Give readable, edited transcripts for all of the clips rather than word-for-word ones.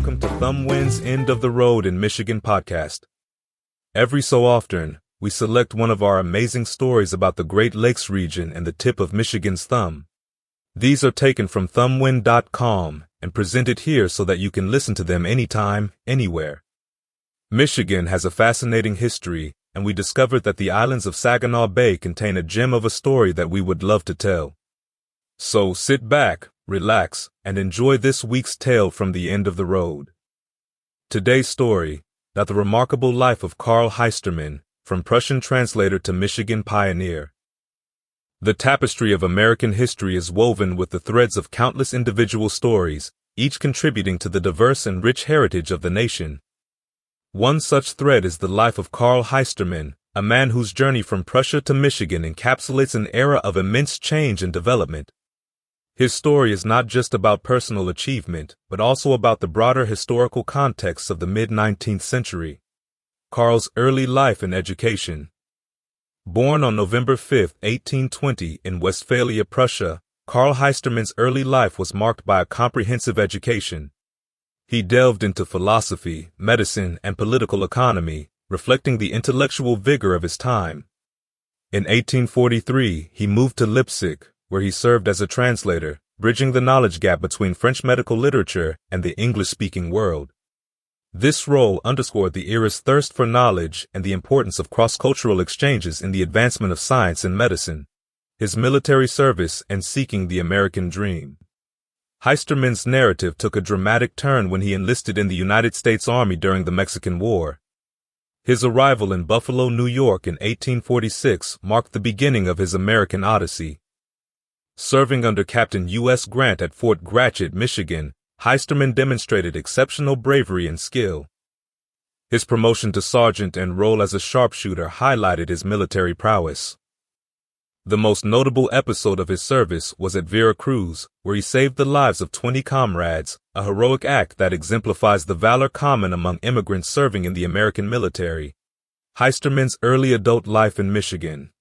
welcome to Thumbwind's End of the Road in Michigan podcast. Every so often, we select one of our amazing stories about the Great Lakes region and the tip of Michigan's thumb. These are taken from thumbwind.com and presented here so that you can listen to them anytime, anywhere. Michigan has a fascinating history, and we discovered that the islands of Saginaw Bay contain a gem of a story that we would love to tell. So sit back, relax, and enjoy this week's tale from the end of the road. Today's story, The Remarkable Life of Carl Heisterman, from Prussian Translator to Michigan Pioneer. The tapestry of American history is woven with the threads of countless individual stories, each contributing to the diverse and rich heritage of the nation. One such thread is the life of Carl Heisterman, a man whose journey from Prussia to Michigan encapsulates an era of immense change and development. His story is not just about personal achievement, but also about the broader historical context of the mid-19th century. Carl's early life and education. Born on November 5, 1820, in Westphalia, Prussia, Carl Heisterman's early life was marked by a comprehensive education. He delved into philosophy, medicine, and political economy, reflecting the intellectual vigor of his time. In 1843, he moved to Leipzig, where he served as a translator, bridging the knowledge gap between French medical literature and the English-speaking world. This role underscored the era's thirst for knowledge and the importance of cross-cultural exchanges in the advancement of science and medicine. His military service and seeking the American dream. Heisterman's narrative took a dramatic turn when he enlisted in the United States Army during the Mexican War. His arrival in Buffalo, New York in 1846 marked the beginning of his American Odyssey. Serving under Captain U.S. Grant at Fort Gratiot, Michigan, Heisterman demonstrated exceptional bravery and skill. His promotion to sergeant and role as a sharpshooter highlighted his military prowess. The most notable episode of his service was at Veracruz, where he saved the lives of 20 comrades, a heroic act that exemplifies the valor common among immigrants serving in the American military. Heisterman's early adult life in Michigan.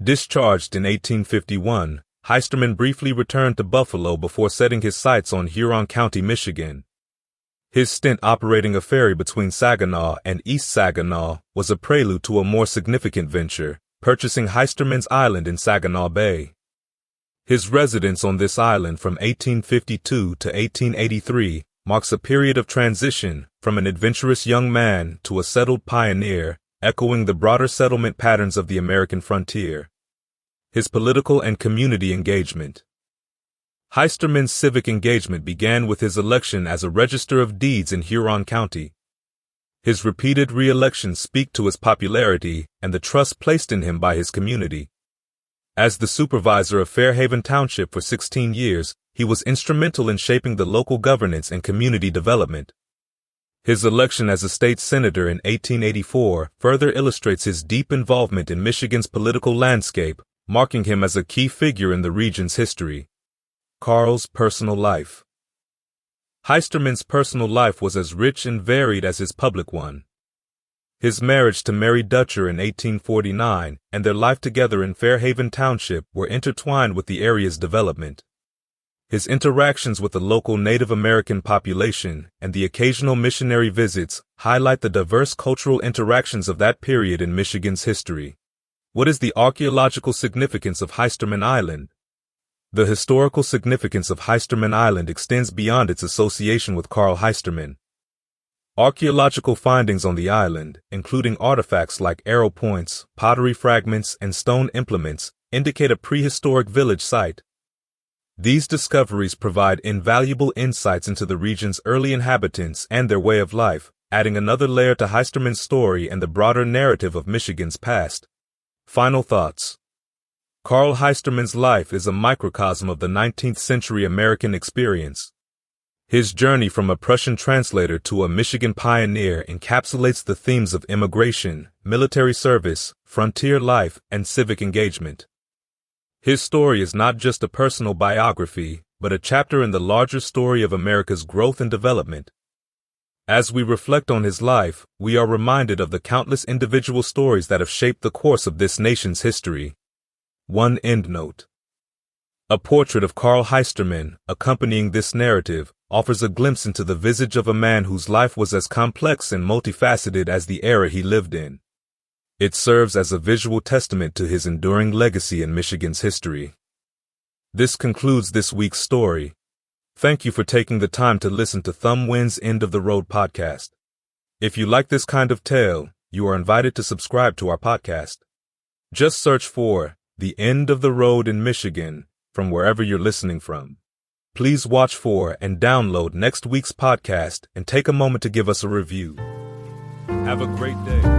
Discharged in 1851, Heisterman briefly returned to Buffalo before setting his sights on Huron County, Michigan. His stint operating a ferry between Saginaw and East Saginaw was a prelude to a more significant venture, purchasing Heisterman's Island in Saginaw Bay. His residence on this island from 1852 to 1883 marks a period of transition from an adventurous young man to a settled pioneer, echoing the broader settlement patterns of the American frontier. His political and community engagement. Heisterman's civic engagement began with his election as a Register of Deeds in Huron County. His repeated re-elections speak to his popularity and the trust placed in him by his community. As the supervisor of Fairhaven Township for 16 years, he was instrumental in shaping the local governance and community development. His election as a state senator in 1884 further illustrates his deep involvement in Michigan's political landscape, marking him as a key figure in the region's history. Carl's personal life. Heisterman's personal life was as rich and varied as his public one. His marriage to Mary Dutcher in 1849 and their life together in Fairhaven Township were intertwined with the area's development. His interactions with the local Native American population and the occasional missionary visits highlight the diverse cultural interactions of that period in Michigan's history. What is the archaeological significance of Heisterman Island? The historical significance of Heisterman Island extends beyond its association with Carl Heisterman. Archaeological findings on the island, including artifacts like arrow points, pottery fragments, and stone implements, indicate a prehistoric village site. These discoveries provide invaluable insights into the region's early inhabitants and their way of life, adding another layer to Heisterman's story and the broader narrative of Michigan's past. Final thoughts. Carl Heisterman's life is a microcosm of the 19th century American experience. His journey from a Prussian translator to a Michigan pioneer encapsulates the themes of immigration, military service, frontier life, and civic engagement. His story is not just a personal biography, but a chapter in the larger story of America's growth and development. As we reflect on his life, we are reminded of the countless individual stories that have shaped the course of this nation's history. One endnote. A portrait of Carl Heisterman, accompanying this narrative, offers a glimpse into the visage of a man whose life was as complex and multifaceted as the era he lived in. It serves as a visual testament to his enduring legacy in Michigan's history. This concludes this week's story. Thank you for taking the time to listen to Thumbwind's End of the Road podcast. If you like this kind of tale, you are invited to subscribe to our podcast. Just search for The End of the Road in Michigan from wherever you're listening from. Please watch for and download next week's podcast and take a moment to give us a review. Have a great day.